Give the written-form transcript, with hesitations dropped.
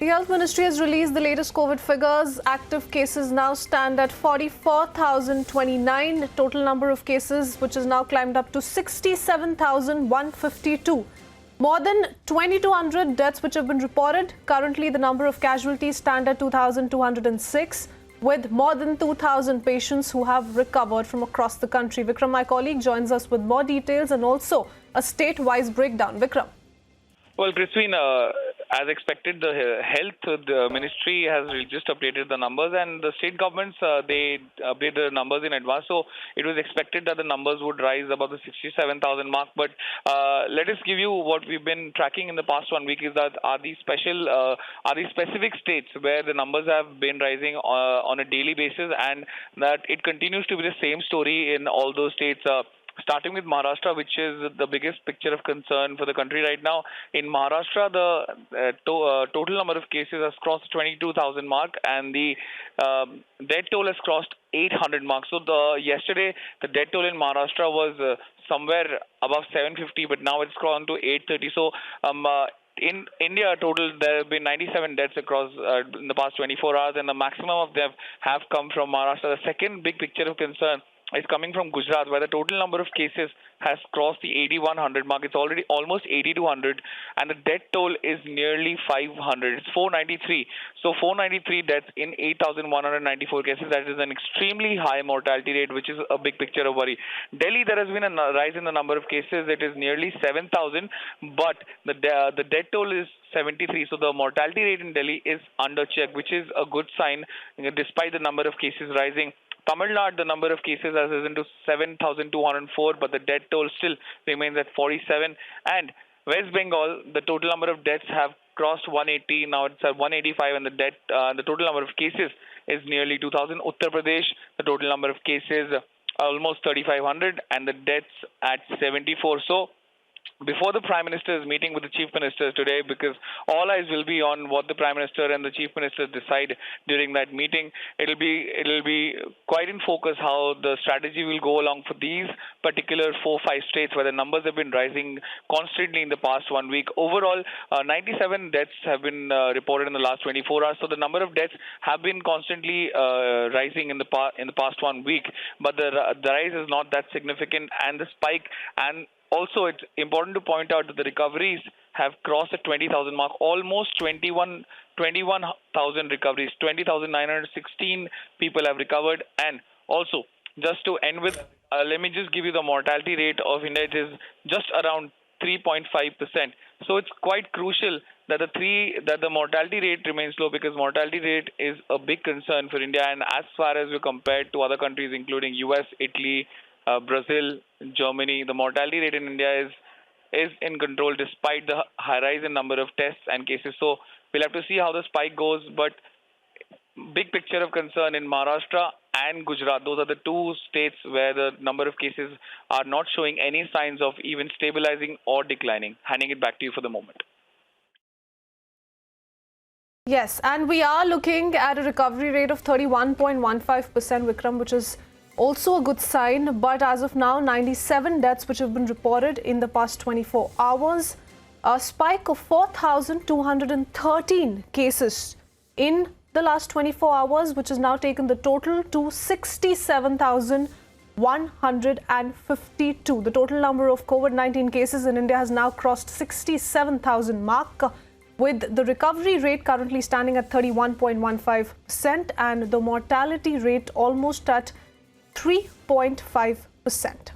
The Health Ministry has released the latest COVID figures. Active cases now stand at 44,029. Total number of cases, which has now climbed up to 67,152. More than 2,200 deaths which have been reported. Currently, the number of casualties stand at 2,206, with more than 2,000 patients who have recovered from across the country. Vikram, my colleague, joins us with more details and also a state-wise breakdown. Vikram. Well, Christine, as expected, the health ministry has just updated the numbers, and the state governments, they update the numbers in advance. So it was expected that the numbers would rise above the 67,000 mark. But let us give you what we've been tracking in the past 1 week is that are these specific states where the numbers have been rising on a daily basis, and that it continues to be the same story in all those states. Starting with Maharashtra, which is the biggest picture of concern for the country right now. In Maharashtra, the total number of cases has crossed 22,000 mark, and the death toll has crossed 800 marks. So yesterday, the death toll in Maharashtra was somewhere above 750, but now it's gone to 830. So in India, total there have been 97 deaths across in the past 24 hours, and the maximum of them have come from Maharashtra. The second big picture of concern is coming from Gujarat, where the total number of cases has crossed the 8,100 mark. It's already almost 8,200, and the death toll is nearly 500. It's 493. So 493 deaths in 8,194 cases. That is an extremely high mortality rate, which is a big picture of worry. Delhi, there has been a rise in the number of cases. It is nearly 7,000, but the death toll is 73. So the mortality rate in Delhi is under check, which is a good sign, despite the number of cases rising. Tamil Nadu, the number of cases has risen to 7,204, but the death toll still remains at 47. And West Bengal, the total number of deaths have crossed 180. Now it's at 185, and the total number of cases is nearly 2,000. Uttar Pradesh, the total number of cases almost 3,500, and the deaths at 74. So before the Prime Minister is meeting with the Chief Ministers today, because all eyes will be on what the Prime Minister and the Chief Minister decide during that meeting. It'll be quite in focus how the strategy will go along for these particular 4-5 states where the numbers have been rising constantly in the past 1 week. Overall, 97 deaths have been reported in the last 24 hours. So the number of deaths have been constantly rising in the past 1 week, but the rise is not that significant, and the spike and also, it's important to point out that the recoveries have crossed the 20,000 mark, almost 21,000 recoveries, 20,916 people have recovered. And also, just to end with, let me just give you the mortality rate of India. It is just around 3.5%. So it's quite crucial that the mortality rate remains low, because mortality rate is a big concern for India. And as far as we compare to other countries, including US, Italy, Brazil, Germany, the mortality rate in India is in control despite the high rise in number of tests and cases. So we'll have to see how the spike goes. But big picture of concern in Maharashtra and Gujarat. Those are the two states where the number of cases are not showing any signs of even stabilizing or declining. Handing it back to you for the moment. Yes, and we are looking at a recovery rate of 31.15%, Vikram, which is also a good sign. But as of now, 97 deaths which have been reported in the past 24 hours, a spike of 4,213 cases in the last 24 hours, which has now taken the total to 67,152. The total number of COVID-19 cases in India has now crossed 67,000 mark, with the recovery rate currently standing at 31.15% and the mortality rate almost at 3.5%.